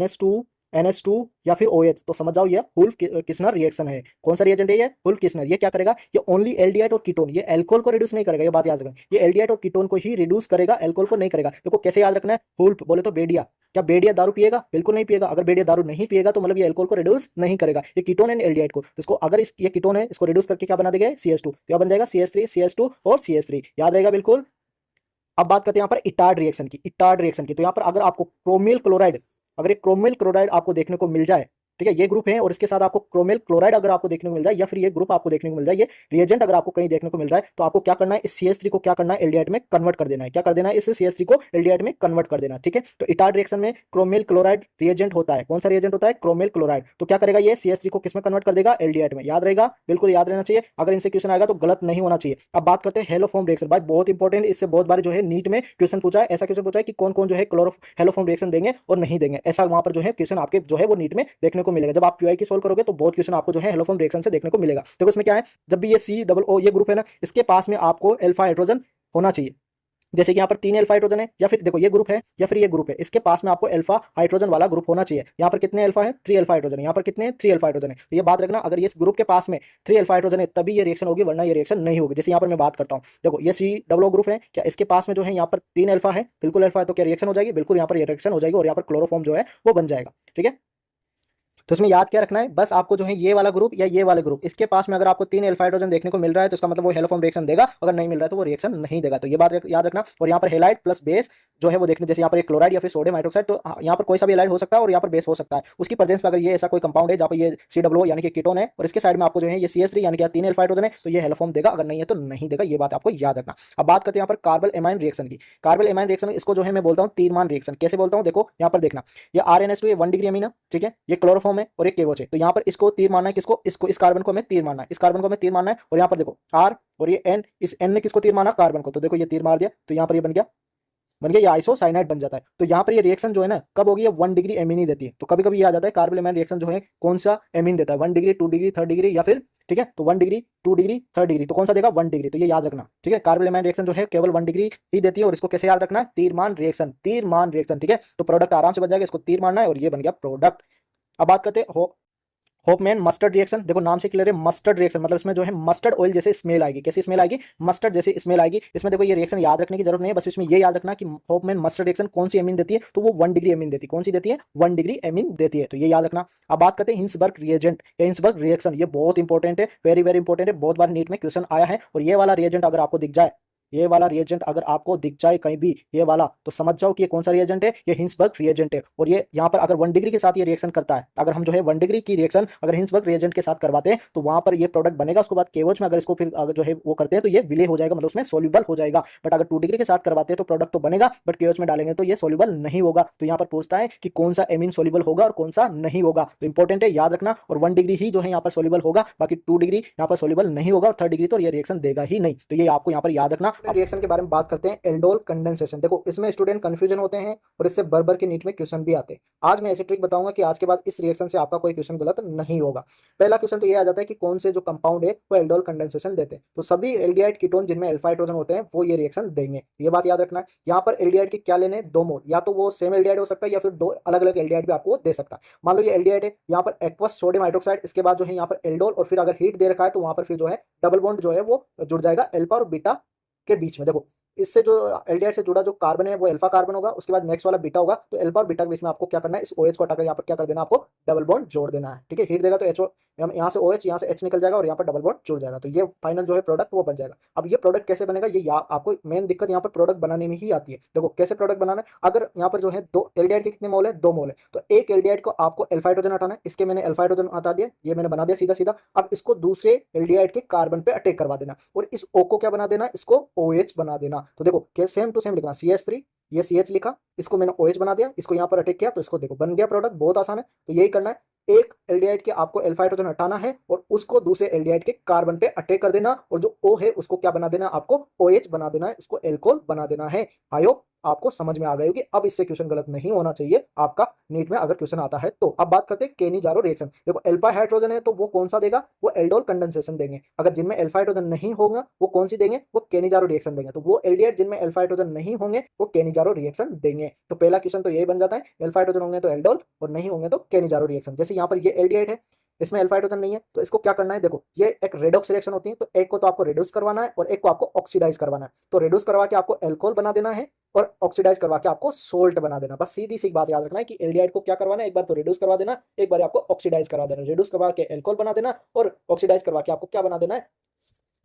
NH2 या फिर OH, तो समझ जाओ ये हुल किस्नर रिएक्शन है। कौन सा रिएजेंट है ये, हुल किस्नर। ये क्या करेगा, ये ओनली एल्डिहाइड और कीटोन, ये एल्कोहल को रिड्यूस नहीं करेगा, ये बात याद रखना। ये एल्डिहाइड और कीटोन को ही रिड्यूस करेगा, एल्कोहल को नहीं करेगा। देखो कैसे याद रखना है, हुल बोले तो बेडिया। क्या बेडिया दारू पिएगा, बिल्कुल नहीं पिएगा। अगर बेडिया दारू नहीं पिएगा तो मतलब ये एल्कोहल को रिड्यूस नहीं करेगा, ये कीटोन एंड एल्डिहाइड को। तो इसको अगर ये कीटोन है इसको रिड्यूस करके क्या बना देगा, CH2। तो क्या बन जाएगा, CH3 और CH3, याद रहेगा बिल्कुल। अब बात करते हैं यहाँ पर इटार्ड रिएक्शन की। तो यहाँ पर अगर आपको क्रोमिल क्लोराइड, अगर एक क्रोमिल क्लोराइड आपको देखने को मिल जाए, ठीक है, ये ग्रुप है और इसके साथ आपको क्रोमिल क्लोराइड अगर आपको देखने को मिल जाए या फिर ये ग्रुप आपको देखने को मिल जाए, ये रिएजेंट अगर आपको कहीं देखने को मिल रहा है, तो आपको क्या करना है, इस CH3 को क्या करना है, एल्डिहाइड में कन्वर्ट कर देना है। क्या कर देना है, इस CH3 को एल्डिहाइड में कन्वर्ट कर देना, ठीक है। तो इटार्ड रिएक्शन में क्रोमिल क्लोराइड रिएजेंट होता है। कौन सा रिएजेंट होता है, क्रोमिल क्लोराइड। तो क्या करेगा ये CH3 को किसमें कन्वर्ट कर देगा, एल्डिहाइड में। याद रहेगा बिल्कुल, याद रहना चाहिए। अगर इनसे क्वेश्चन आएगा तो गलत नहीं होना चाहिए। अब बात करते हैं हेलोफॉर्म रिएक्शन। भाई बहुत इंपॉर्टेंट, इससे बहुत बार जो है नीट में क्वेश्चन पूछा है, ऐसा क्वेश्चन पूछा है कि कौन कौन जो है हेलोफॉर्म रिएक्शन देंगे और नहीं देंगे, ऐसा वहां पर जो है क्वेश्चन आपके जो है वो नीट में देखने को मिलेगा। जब आप PY की सोल्व करोगे तो बहुत क्वेश्चन आपको जो है हेलोफॉर्म रिएक्शन से देखने को मिलेगा। देखो इसमें क्या है, जब भी ये COO ये ग्रुप है ना, इसके पास में आपको अल्फा हाइड्रोजन होना चाहिए। जैसे कि यहाँ पर 3 अल्फा हाइड्रोजन है, या फिर देखो ये ग्रुप है या फिर ये ग्रुप है, इसके पास में आपको अल्फा हाइड्रोजन वाला ग्रुप होना चाहिए। यहाँ पर कितने अल्फा है, 3 अल्फा हाइड्रोजन है। यहाँ पर कितने, 3 अल्फा हाइड्रोजन है। तो ये बात रखना, अगर ये इस ग्रुप के पास में 3 अल्फा हाइड्रोजन है तभी ये रिएक्शन होगी, वरना ये रिएक्शन नहीं होगी। जैसे यहाँ पर मैं बात करता हूँ, देखो ये COO ग्रुप है, क्या इसके पास में जो है यहाँ पर 3 अल्फा है, बिल्कुल अल्फा है, तो क्या रिएक्शन हो जाएगी, बिल्कुल यहाँ पर रिएक्शन हो जाएगी और यहाँ पर क्लोरोफॉर्म जो है वो बन जाएगा, ठीक है। तो इसमें याद क्या रखना है, बस आपको जो है ये वाला ग्रुप या ये वाले ग्रुप, इसके पास में अगर आपको 3 अल्फा हाइड्रोजन देखने को मिल रहा है तो इसका मतलब वो हेलोफॉर्म रिएक्शन देगा, अगर नहीं मिल रहा है तो वो रिएक्शन नहीं देगा। तो ये बात याद रखना। और यहाँ पर हेलाइड प्लस बेस जो है वो देखने, जैसे यहाँ पर एक क्लोराइड या फिर सोडियम हाइड्रोक्साइड, तो यहाँ पर कोई सा भी हेलाइड हो सकता है और यहाँ पर बेस हो सकता है। उसकी प्रेजेंस में अगर ये ऐसा कोई कंपाउंड है जहाँ पर ये COO यानी कि कीटोन है और इसके साइड में आपको जो है ये CH3 यानी कि 3 अल्फा हाइड्रोजन है, तो ये हेलोफॉर्म देगा, अगर नहीं है तो नहीं देगा। ये बात आपको याद रखना। अब बात करते हैं यहाँ पर कार्बल एमाइन रिएक्शन की। कार्बल एमाइन रिएक्शन, इसको जो है मैं बोलता हूँ तीरमान रिएक्शन। कैसे बोलता हूँ, देखो यहाँ पर देखना, ये RNH2 1 डिग्री अमीन, ठीक है, ये क्लोरोफॉर्म है और एक KOH है, तो यहाँ पर इसको तीर मारना है, किसको, इसको, इस कार्बन को हमें तीर मारना है, इस कार्बन को हमें तीर मारना है। और यहाँ पर देखो R और ये N, इस N ने किसको तीर मारना, कार्बन को, तो देखो ये तीर मार दिया, तो यहाँ पर ये बन गया, ये आइसोसाइनाइड बन जाता है। तो यहाँ पर ये रिएक्शन जो है ना कब होगी, ये 1 डिग्री एमीन ही देती है। तो कभी कभी ये आ जाता है कार्बोलेमैन रिएक्शन जो है कौन सा एमीन देता है, 1 डिग्री, 2 डिग्री, 3 डिग्री, या फिर ठीक है, तो 1 डिग्री, 2 डिग्री, 3 डिग्री, तो कौन सा देगा, 1 डिग्री। तो ये याद रखना, ठीक है, कार्बोलेमैन रिएक्शन जो है केवल 1 डिग्री ही देती है। और इसको कैसे याद रखना है, तीरमान रिएक्शन, तीरमान रिएक्शन, ठीक है। तो प्रोडक्ट आराम से बन जाएगा, इसको तीर मारना है और ये बन गया प्रोडक्ट। अब बात करते हैं होपमैन मस्टर्ड रिएक्शन। देखो नाम से क्लियर है, मस्टर्ड रिएक्शन मतलब इसमें जो है मस्टर्ड ऑयल जैसे स्मेल आएगी। कैसी स्मेल आएगी, मस्टर्ड जैसी स्मेल आएगी। इसमें देखो ये रिएक्शन याद रखने की जरूरत नहीं है, बस इसमें ये याद रखना कि होपमैन मस्टर्ड रिएक्शन कौन सी एमीन देती है, तो वो 1 डिग्री एमीन देती है। कौन सी देती है, 1 डिग्री एमीन देती है, तो ये याद रखना। अब बात करते हैं हिंसबर्ग रिएजेंट, हिंसबर्ग रिएक्शन, ये बहुत इंपॉर्टेंट है, वेरी वेरी इंपॉर्टेंट है, बहुत बार नीट में क्वेश्चन आया है। और ये वाला रिएजेंट अगर आपको दिख जाए, ये वाला रिएजेंट अगर आपको दिख जाए कहीं भी ये वाला, तो समझ जाओ कि ये कौन सा रिएजेंट है, ये हिंसबर्ग रिएजेंट है। और ये यहाँ पर अगर 1 डिग्री के साथ ये रिएक्शन करता है, अगर हम जो है 1 डिग्री की रिएक्शन अगर हिंसबर्ग रिएजेंट के साथ करवाते हैं तो वहां पर ये प्रोडक्ट बनेगा। उसके बाद KOH में अगर इसको फिर अगर जो है वो करते हैं तो ये विलय हो जाएगा, मतलब उसमें सोल्यूबल हो जाएगा। बट अगर 2 डिग्री के साथ करवाते हैं तो प्रोडक्ट तो बनेगा, बट KOH में डालेंगे तो ये सोल्यूबल नहीं होगा। तो यहाँ पर पूछता है कि कौन सा एमीन सोल्यूबल होगा और कौन सा नहीं होगा, तो इंपॉर्टेंट है, याद रखना। और 1 डिग्री ही जो है यहाँ पर सोल्यूबल होगा, बाकी 2 डिग्री यहाँ पर सोल्यूबल नहीं होगा, और 3 डिग्री तो ये रिएक्शन देगा ही नहीं। तो ये आपको यहाँ पर याद रखना। रिएक्शन के बारे में बात करते हैं, एल्डोल कंडेंसेशन। देखो इसमें स्टूडेंट कंफ्यूजन होते हैं और इससे भर के नीट में क्वेश्चन भी आते हैं। आज मैं ऐसी ट्रिक बताऊंगा कि आज के बाद इस रिएक्शन से आपका कोई क्वेश्चन गलत नहीं होगा। पहला क्वेश्चन तो ये आ जाता है कि कौन से जो कंपाउंड है वो एल्डोल कंडेंसेशन देते हैं, तो सभी एल्डिहाइड कीटोन जिनमें अल्फा हाइड्रोजन होते हैं वो ये रिएक्शन देंगे, ये बात याद रखना है। यहाँ पर एल्डिहाइड के क्या लेने, 2 मोल, या तो वो सेम एल्डिहाइड हो सकता है या फिर 2 अलग अलग एल्डिहाइड भी आपको दे सकता है। मान लो ये एल्डिहाइड है, यहाँ पर एक्वस सोडियम हाइड्रोक्साइड, इसके बाद जो है यहाँ पर एल्डोल, और फिर अगर हीट दे रखा है तो वहां पर फिर जो है डबल बॉन्ड जो है वो जुड़ जाएगा अल्फा और बीटा के बीच में। देखो इससे जो एल्डिहाइड से जुड़ा जो कार्बन है वो अल्फा कार्बन होगा, उसके बाद नेक्स्ट वाला बीटा होगा, तो अल्फा और बीटा के बीच में आपको क्या करना है, इस OH को हटाकर यहाँ पर क्या कर देना, आपको डबल बॉन्ड जोड़ देना है, ठीक है। हीट देगा तो HO, यहाँ से OH, यहाँ से H निकल जाएगा और यहाँ पर डबल बॉन्ड जुड़ जाएगा, तो ये फाइनल जो है प्रोडक्ट वो बन जाएगा। अब ये प्रोडक्ट कैसे बनेगा, ये आपको मेन दिक्कत यहाँ पर प्रोडक्ट बनाने में ही आती है। देखो कैसे प्रोडक्ट बनाना है, अगर यहाँ पर जो है 2 एल्डिहाइड के कितने मोल है, 2 मोल है, तो एक एल्डिहाइड को आपको अल्फा हाइड्रोजन हटाना है, इसके मैंने अल्फा हाइड्रोजन हटा दिया, ये मैंने बना दिया सीधा सीधा। अब इसको दूसरे एल्डिहाइड के कार्बन पे अटैक करवा देना और इस O को क्या बना देना, इसको OH बना देना। तो देखो सेम टू सेम लिखना, CH3, ये CH लिखा, इसको मैंने OH बना दिया, इसको यहाँ पर अटैक किया, तो इसको देखो बन गया प्रोडक्ट, बहुत आसान है। तो यही करना है, एक एल्डिहाइड के आपको अल्फा हाइड्रोजन हटाना है और उसको दूसरे एल्डिहाइड के कार्बन पे अटैक कर देना, और जो O है उसको क्या बना देना, आपको OH बना देना है, इसको एल्कोहल बना देना है। आई होप आपको समझ में आ गई होगी। अब इससे क्वेश्चन गलत नहीं होना चाहिए आपका नीट में अगर क्वेश्चन आता है तो। अब बात करते हैं केनी-जारो रिएक्शन। देखो अल्फा हाइड्रोजन है तो वो कौन सा देगा, वो एल्डोल कंडेंसेशन देंगे। अगर जिनमें अल्फा हाइड्रोजन नहीं होगा वो कौन सी देंगे, वो केनी-जारो रिएक्शन देंगे। तो वो एल्डिहाइड जिनमें अल्फा हाइड्रोजन नहीं होंगे वो केनी-जारो रिएक्शन देंगे। तो पहला क्वेश्चन तो यही बन जाता है, अल्फा हाइड्रोजन होंगे तो एल्डोल और नहीं होंगे तो केनी-जारो रिएक्शन। जैसे यहाँ पर ये एल्डिहाइड है, इसमें अल्फा हाइड्रोजन नहीं है, तो इसको क्या करना है, देखो ये एक रेडॉक्स रिएक्शन होती है, तो एक को तो आपको रिड्यूस करवाना है और एक को आपको ऑक्सीडाइज करवाना है। तो रिड्यूस करवा के आपको अल्कोहल बना देना है और ऑक्सीडाइज करवा के आपको सोल्ट बना देना। बस सीधी सी बात याद रखना है कि एल्डिहाइड को क्या करवाना है, एक बार तो रिड्यूस करवा देना, एक बार आपको ऑक्सीडाइज करा देना। रिड्यूस करवा के अल्कोहल बना देना और ऑक्सीडाइज करवा के आपको क्या बना देना है,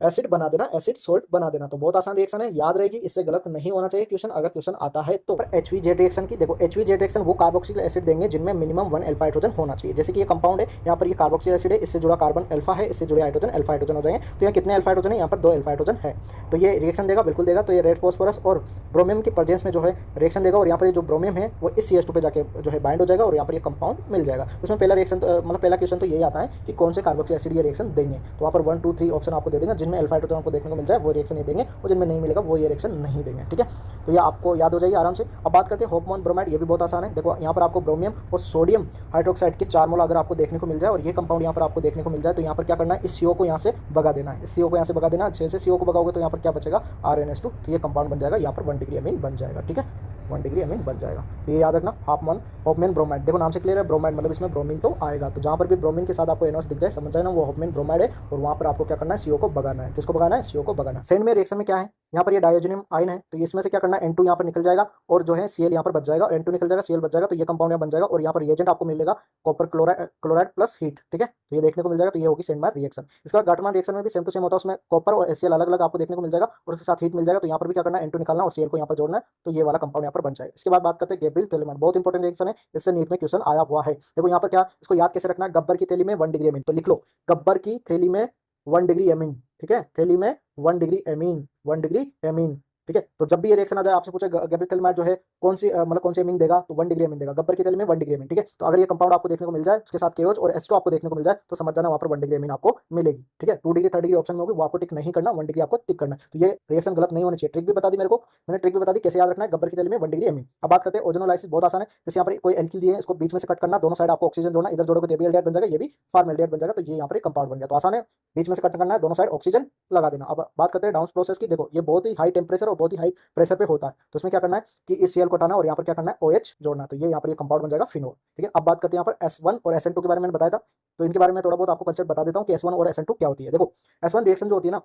एसिड बना देना, एसिड सोल्ट बना देना। तो बहुत आसान रिएक्शन है, याद रहेगी, इससे गलत नहीं होना चाहिए क्वेश्चन अगर क्वेश्चन आता है तो। HVZ रिएक्शन की देखो, HVZ रिएक्शन वो कार्बोक्सिल एसिड देंगे जिनमें मिनिमम 1 अल्फा हाइड्रोजन होना चाहिए। जैसे कि ये कंपाउंड है, यहाँ पर ये कार्बोक्सिल एसिड है, इससे जुड़ा कार्बन अल्फा है, इससे जुड़े हाइड्रोजन अल्फा हाइड्रोजन हो जाएंगे। तो यहाँ कितने अल्फा हाइड्रोजन है, यहाँ पर 2 अल्फा हाइड्रोजन है, तो ये रिएक्शन देगा, बिल्कुल देगा। तो ये रेड फॉस्फोरस और ब्रोमियम की प्रेजेंस में जो है रिएक्शन देगा, और यहाँ पर जो ब्रोमियम है वो इस CH2 पे जाके जो है बाइंड हो जाएगा और यहाँ पर ये कंपाउंड मिल जाएगा। उसमें पहला रिएक्शन मतलब पहला क्वेश्चन तो यही आता है कि कौन से कार्बोक्सिल एसिड ये रिएक्शन देंगे। तो वहाँ पर 1 2 3 ऑप्शन आपको दे देंगे, जिनमें अल्फा हाइड्रोजन आपको देखने को मिल जाए वो रिएक्शन ये देंगे, और जिनमें नहीं मिलेगा वो ये रिएक्शन नहीं देंगे, ठीक है। तो ये आपको याद हो जाएगी आराम से। अब बात करते हैं होपमैन ब्रोमाइड, ये भी बहुत आसान है। देखो यहाँ पर आपको ब्रोमियम और सोडियम हाइड्रोक्साइड के 4 मोल अगर आपको देखने को मिल जाए और ये कंपाउंड यहाँ पर आपको देखने को मिल जाए, तो यहाँ पर क्या करना है, इस CO को यहाँ से भगा देना है, इस CO को यहाँ से भगा देना। अच्छे से CO को भगाओगे तो यहाँ पर क्या बचेगा, RNS2, तो ये कंपाउंड बन जाएगा, यहाँ पर 1 डिग्री अमीन बन जाएगा, ठीक है, 1 डिग्री अमीन बन जाएगा। तो ये याद रखना, होपमैन ब्रोमाइड। देखो नाम से क्लियर है, ब्रोमाइड मतलब इसमें ब्रोमीन तो आएगा, तो जहाँ पर भी ब्रोमीन के साथ आपको NOS दिख जाए समझ जाए ना वो होपमैन ब्रोमाइड है, और वहाँ पर आपको क्या करना है, CO को भगाना है। किसको भगाना है, CO को भगाना है। सेंड में रिएक्शन में क्या है, यहाँ पर ये डायोजनियम आयन है, तो इसमें से क्या करना है, N2 यहाँ पर निकल जाएगा और जो है Cl यहाँ पर बच जाएगा, और N2 निकल जाएगा, Cl बच जाएगा, तो ये कंपाउंड यहाँ बन जाएगा। और यहाँ पर रिएजेंट आपको मिलेगा कॉपर क्लोराइड प्लस हीट, ठीक है, तो ये देखने को मिल जाएगा। तो ये होगी सेंडमायर रिएक्शन। इसके बाद गाटमान रिएक्शन में भी सेम टू सेम होता है, उसमें कॉपर और HCl अलग अलग आपको देखने को मिल जाएगा और उसके साथ हीट मिल जाएगा। तो यहाँ पर भी क्या करना है, N2 निकालना और Cl को यहाँ पर जोड़ना है, तो ये वाला कंपाउंड यहाँ पर बन जाएगा। इसके बाद बात करते हैं गैब्रियल थेलीमैन, बहुत इंपॉर्टेंट रिएक्शन है, इससे नीट में क्वेश्चन आया हुआ है। देखो यहाँ पर क्या, इसको याद कैसे रखना है, गब्बर की थैली में 1 डिग्री अमीन, तो लिख लो गब्बर की थैली में 1 डिग्री अमीन, ठीक है, थैली में 1 डिग्री अमीन, 1 डिग्री अमीन, ठीक है। तो जब भी ये रिएक्शन आ जाए आपसे पूछे गैब्रियल थैलेमाइड जो है कौन सी मतलब कौन सी एमिन देगा, तो 1 डिग्री एमिन देगा, गब्बर की थैली में 1 डिग्री एमिन। ठीक है। तो अगर ये कंपाउंड आपको देखने को मिल जाए उसके साथ KOH और H2 आपको देखने को मिल जाए तो समझ जाना वहां पर 1 डिग्री एमिन आपको मिलेगी। ठीक है। 2 डिग्री 3 डिग्री ऑप्शन में होगी, वो आपको टिक नहीं करना, 1 डिग्री आपको टिक करना। तो ये रिएक्शन गलत नहीं होनी चाहिए। ट्रिक भी बता दी मेरे को, मैंने ट्रिक भी बता दी कैसे याद रखना है, गब्बर की थैली में 1 डिग्री एमिन। अब बात करते हैं ओजोनोलाइसिस, बहुत आसान है। जैसे यहाँ पर कोई एल्किल दिए हैं, इसको बीच में से कट करना, दोनों साइड आपको ऑक्सीजन जोड़ना, इधर जोड़ोगे तो ये भी एल्डिहाइड बन जाएगा, ये भी फॉर्मल्डिहाइड बन जाएगा। तो ये यहाँ पर कंपाउंड बन गया। तो आसान है, बीच में से कट करना है, दोनों साइड ऑक्सीजन लगा देना। अब बात करते हैं डाउन प्रोसेस की। देखो ये बहुत ही हाई टेम्परेचर और बहुत ही हाई प्रेशर पे होता है। तो इसमें क्या करना है कि इस Cl को हटाना और यहाँ पर क्या करना है OH जोड़ना। तो ये यहाँ पर ये कंपाउंड बन जाएगा फिनोल। ठीक है। अब बात करते हैं यहाँ पर S1 और SN2 के बारे में मैंने बताया था, तो इनके बारे में थोड़ा बहुत आपको कंसेप्ट बता देता हूँ कि S1 और SN2 क्या होती है। देखो S1 रिएक्शन जो होती है ना,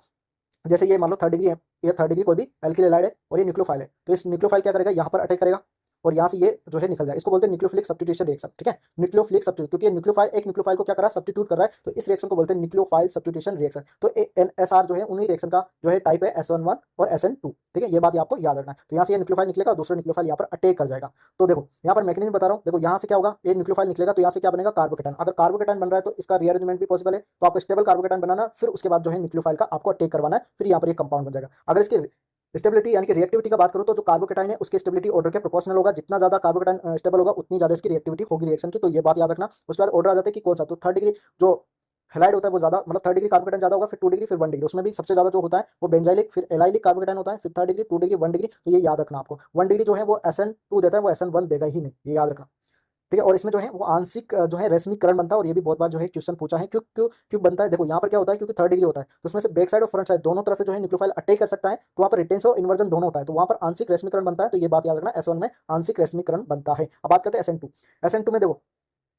जैसे ये मान लो 3 डिग्री है, ये 3 डिग्री कोई भी एल्किल हैलाइड है और ये न्यूक्लियोफाइल है, तो इस न्यूक्लियोफाइल क्या करेगा, यहाँ पर अटैक करेगा और यहाँ से ये जो है निकल जाए, इसको बोलते हैं न्यूक्लियोफिलिक सब्स्टिट्यूशन रिएक्शन। ठीक है। न्यूक्लियोफिलिक सब्स्टिट्यूट, क्योंकि न्यूक्लियोफाइल एक न्यूक्लियोफाइल को क्या कर रहा है, सब्स्टिट्यूट कर रहा है, तो इस रिएक्शन को बोलते हैं न्यूक्लियोफाइल सब्स्टिट्यूशन रिएक्शन। तो NSR जो है उन्हीं रिएक्शन का जो है टाइप है S11 और SN2। ठीक है। ये बात आपको याद रखना है। तो यहाँ से ये न्यूक्लियोफाइल निकलेगा और दूसरा न्यूक्लियोफाइल यहाँ पर अटैक कर जाएगा। तो देखो यहाँ पर मैकेनिज्म बता रहा हूँ। देखो यहाँ से क्या होगा, ये न्यूक्लियोफाइल निकलेगा तो यहाँ से क्या बनेगा, कार्बोकेटायन। अगर कार्बोकेटायन बन रहा है तो इसका रीअरेंजमेंट भी पॉसिबल है, तो आपको स्टेबल कार्बोकेटायन बनाना, फिर उसके बाद जो है न्यूक्लियोफाइल का आपको अटैक करवाना है, फिर यहाँ पर ये कंपाउंड बन जाएगा। अगर इसके स्टेबिलिटी यानी कि रिएक्टिविटी का बात करूं तो जो कार्बोकेटाइन है उसकी स्टेबिलिटी ऑर्डर के प्रोपोर्शनल होगा, जितना ज्यादा कार्बोकेटाइन स्टेबल होगा उतनी ज्यादा इसकी रिएक्टिविटी होगी रिएक्शन की। तो ये बात याद रखना। उसके बाद ऑर्डर आ जाता है कि कौन सा, तो 3 डिग्री जो हेलाइड होता है वो ज्यादा, मतलब 3 डिग्री कार्बोकेटाइन ज्यादा होगा, फिर 2 डिग्री, फिर 1 डिग्री। उसमें भी सबसे ज्यादा जो होता है वो बेंजाइलिक, फिर एलाइलिक कार्बोकेटाइन होता है, फिर 3 डिग्री, 2 डिग्री, 1 डिग्री। तो ये याद रखना आपको। 1 डिग्री जो है वो SN2 देता है, वो SN1 देगा ही नहीं, ये याद रखना। ठीक है। और इसमें जो है वो आंशिक जो है रेशमीकरण बनता है, और ये भी बहुत बार जो है क्वेश्चन पूछा है, क्यों क्यों क्यों बनता है। देखो यहाँ पर क्या होता है, क्योंकि 3 डिग्री होता है तो उसमें से बैक साइड और फ्रंट साइड दोनों तरह से जो है न्यूक्लियोफाइल अटैक कर सकता है, तो वहाँ पर रिटेंशन और इन्वर्जन दोनों होता है, तो वहाँ पर आंशिक रेशमीकरण बनता है। तो ये बात याद रखना, S1 में आंशिक रेशमीकरण बनता है। अब बात करते हैं SN2। SN2 में देखो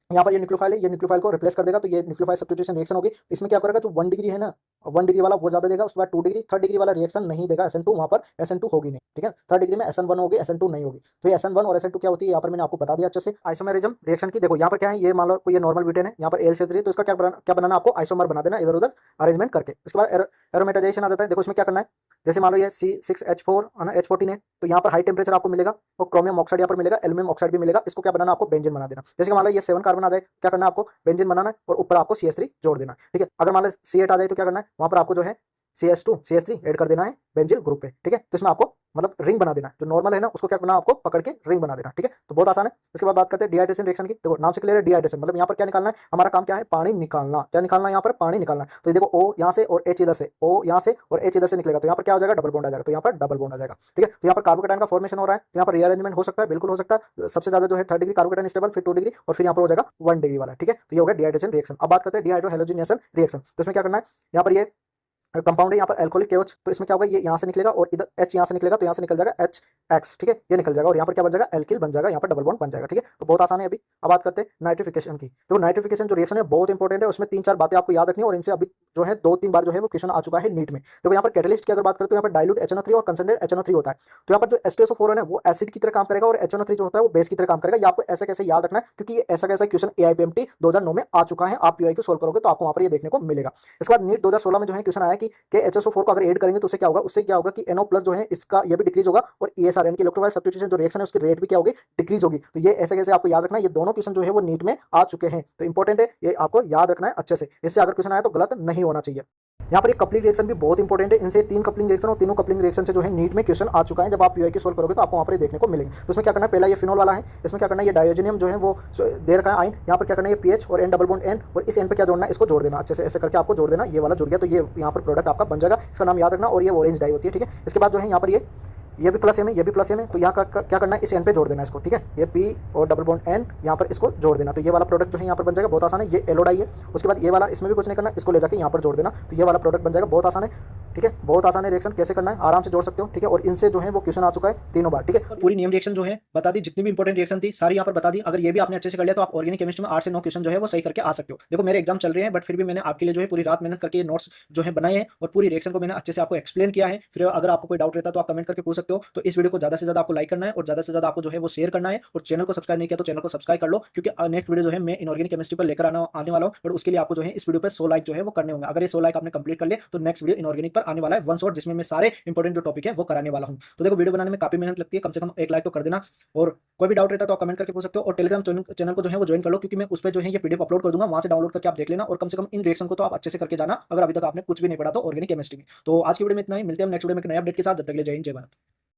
यहाँ पर ये न्यूक्लियोफाइल है, ये न्यूक्लियोफाइल को रिप्लेस कर देगा, तो ये न्यूक्लियोफाइल सब्स्टिट्यूशन रिएक्शन होगी। इसमें क्या करेगा, जो 1 डिग्री है ना, 1 डिग्री वाला वो ज्यादा देगा, उसके बाद 2 डिग्री 3 डिग्री वाला रिएक्शन नहीं देगा SN2, वहाँ पर SN2 होगी नहीं। ठीक है। 3 डिग्री में SN1 होगी, SN2 नहीं होगी। तो ये SN1 और SN2 क्या होती है यहाँ पर मैंने आपको बता दिया अच्छे से। आइसोमेरिज्म रिएक्शन की देखो यहाँ पर क्या है, ये मान लो कोई ये नॉर्मल ब्यूटेन है, यहाँ पर AL3, तो इसका क्या बनाना, आपको आइसोमर बना देना इधर उधर अरेंजमेंट करके। उसके बाद एरोमेटाइजेशन आ जाता है। देखो इसमें क्या करना है, जैसे मान लो ये C6H4 H14 है, तो यहाँ पर हाई टेम्परेचर आपको मिलेगा और क्रोमियम ऑक्साइड यहाँ पर मिलेगा, एल्यूमिनियम ऑक्साइड भी मिलेगा। इसको क्या बनाना, आपको बेंजीन बना देना। जैसे कि मान लो ये 7 कार्बन आ जाए, क्या करना है आपको, बेंजीन बनाना है और ऊपर आपको CH3 जोड़ देना। ठीक है। अगर मान लो C8 आ जाए तो क्या करना है, वहां पर आपको जो है CH2 CH3 ऐड कर देना है बेंजिल ग्रुप पे। ठीक है। तो इसमें आपको मतलब रिंग बना देना है, जो नॉर्मल है ना उसको क्या करना, आपको पकड़ के रिंग बना देना। ठीक है। तो बहुत आसान है। इसके बाद बात करते हैं डिहाइड्रेशन रिएक्शन की। देखो नाम से क्लियर है, डिहाइड्रेशन मतलब यहाँ पर क्या निकालना है, हमारा काम क्या है, पानी निकालना। क्या निकालना है, यहाँ पर पानी निकालना है। तो ये देखो O यहाँ से और H इधर से, O यहाँ से और H इधर से निकलेगा, तो यहाँ पर क्या हो जाएगा, डबल बॉन्ड आ जाएगा। तो यहाँ पर डबल बॉन्ड आ जाएगा। ठीक है। तो यहाँ पर कार्बोकेटाइन का फॉर्मेशन हो रहा है, तो यहाँ पर रीअरेंजमेंट हो सकता है, बिल्कुल हो सकता है। सबसे ज्यादा जो है 3 डिग्री कार्बोकेटाइन स्टेबल, फिर 2 डिग्री और फिर यहाँ पर हो जाएगा 1 डिग्री वाला। ठीक है। तो ये हो गया डिहाइड्रेशन रिएक्शन। अब बात करते हैं डिहाइड्रो हैलोजिनेशन रिएक्शन। तो इसमें क्या करना है, यहाँ पर ये कंपाउंड है, यहाँ पर एल्कोहलिक KOH, तो इसमें क्या होगा, ये यहाँ से निकलेगा और इधर H यहाँ से निकलेगा, तो यहाँ से निकल जाएगा HX। ठीक है। ये निकल जाएगा और यहाँ पर क्या बन जाएगा, एल्किल बन जाएगा, यहाँ पर डबल बॉन्ड बन जाएगा। ठीक है। तो बहुत आसान है अभी। अब बात करते हैं नाइट्रिफिकेशन की। तो नाइट्रिफिकेशन जो रिएक्शन है बहुत इंपॉर्टेंट है, उसमें 3-4 बातें आपको याद रखनी है, और इनसे अभी जो है 2-3 बार जो है वो क्वेश्चन आ चुका है नीट में। तो यहाँ पर कैटलिस्ट की अगर बात करें तो यहाँ पर डाइल्यूट HNO3 और कंसंट्रेट HNO3 होता है। तो यहाँ पर जो H2SO4 है ना वो एसिड की तरह काम करेगा और HNO3 जो होता है वो बेस की तरह काम करेगा। ये आपको ऐसा कैसे याद रखना है, क्योंकि ये ऐसा कैसा क्वेश्चन AIPMT 2009 में आ चुका है। आप PY को सोल्व करोगे तो आपको वहाँ पर ये देखने को मिलेगा। इसके बाद नीट 2016 में जो है क्वेश्चन आया कि HSO4 को अगर ऐड करेंगे तो उससे क्या होगा, उससे क्या होगा कि NO+ जो है इसका ये भी डिक्रीज होगा, और ESR यानी कि इलेक्ट्रोफाइल सब्स्टिट्यूशन जो रिएक्शन है उसकी रेट भी क्या होगी, डिक्रीज होगी। तो ये ऐसे कैसे आपको याद रखना है, ये दोनों क्वेश्चन जो है वो नीट में आ चुके हैं, तो इंपॉर्टेंट है, ये आपको याद रखना है अच्छे से। इससे अगर क्वेश्चन आया तो गलत नहीं होना चाहिए। यहाँ पर एक कपलिंग रिएक्शन भी बहुत इंपॉर्टेंट है। इनसे 3 कपलिंग रिएक्शन और तीनों कपलिंग रिएक्शन से जो है नीट में क्वेश्चन आ चुका है। जब आप PY सोल्व करोगे तो आपको वहाँ पर देखने को मिलेंगे। तो इसमें क्या करना है, पहला ये फिनोल वाला है, इसमें क्या करना है, ये डायोजेनियम जो है वो दे रखा है आइन, यहाँ पर क्या करना है, ये PH और N डबल बॉन्ड N, और इस N पे क्या जोड़ना है, इसको जोड़ देना अच्छे से, ऐसे करके आपको जोड़ देना, ये वाला जुड़ गया। तो ये यहाँ पर प्रोडक्ट आपका बन जाएगा, इसका नाम याद रखना, और ये ऑरेंज डाई होती है। ठीक है। इसके बाद जो है यहाँ पर ये भी प्लस एम है, ये भी प्लस एम है, तो यहाँ का क्या करना है, इस एन पे जोड़ देना है इसको। ठीक है। ये P और डबल बॉन्ड N यहाँ पर इसको जोड़ देना, तो ये वाला प्रोडक्ट जो है यहाँ पर बन जाएगा, बहुत आसान है। ये एलोडाई है। उसके बाद ये वाला, इसमें भी कुछ नहीं करना, इसको ले जाकर यहाँ पर जोड़ देना, तो ये वाला प्रोडक्ट बन जाएगा, बहुत आसान है। ठीक है। बहुत आसान है रिएक्शन, कैसे करना है आराम से जोड़ सकते हो। ठीक है। और इनसे जो है वो क्वेश्चन आ चुका है तीनों बार। ठीक है। पूरी नेम रिएक्शन जो है बता दी, जितनी भी इंपॉर्टेंट रिएक्शन थी सारी यहाँ पर बता दी। अगर ये भी आपने अच्छे से कर लिया तो आप ऑर्गेनिक केमिस्ट्री में 8 से 9 क्वेश्चन जो है वो सही करके आ सकते हो। देखो मेरे एग्जाम चल रहे हैं, बट फिर भी मैंने आपके लिए जो है पूरी रात मेहनत करके नोट्स जो है बनाए हैं, और पूरी रिएक्शन को मैंने अच्छे से आपको एक्सप्लेन किया है। फिर अगर आपको कोई डाउट रहता है तो आप कमेंट करके पूछ सकते हो। तो इस वीडियो को ज्यादा से ज्यादा आपको लाइक करना है, और ज्यादा से ज्यादा आपको जो है वो शेयर करना है, और चैनल को सब्सक्राइब नहीं किया तो चैनल को सब्सक्राइब कर लो, क्योंकि नेक्स्ट वीडियो जो है मैं इनऑर्गेनिक केमिस्ट्री पर लेकर आने वाला हूँ। बट उसके लिए आपको जो है इस वीडियो पर 100 लाइक जो है वो करने होंगे। अगर ये 100 लाइक आपने कंप्लीट कर लिए तो नेक्स्ट वीडियो इनऑर्गेनिक पर आने वाला है 1 शॉट, जिसमें मैं सारे इंपॉर्टेंट जो टॉपिक है वो कराने वाला हूँ। तो देखो वीडियो बनाने में काफी मेहनत लगती है, कम से कम 1 लाइक तो कर देना, और कोई भी डाउट रहता है तो आप कमेंट करके पूछ सकते हो। और टेलीग्राम चैनल को जो है वो ज्वाइन कर लो, क्योंकि मैं उस पर जो है ये PDF अपलोड कर दूंगा, वहां से डाउनलोड करके आप देख लेना, और कम से कम इन रिएक्शन को तो आप अच्छे से करके जाना, अगर अभी तक आपने कुछ भी नहीं पढ़ा तो ऑर्गेनिक केमिस्ट्री में। तो आज की वीडियो में इतना ही, मिलते हैं नेक्स्ट वीडियो में एक नए अपडेट के साथ। जब तक के लिए जय हिंद, जय भारत।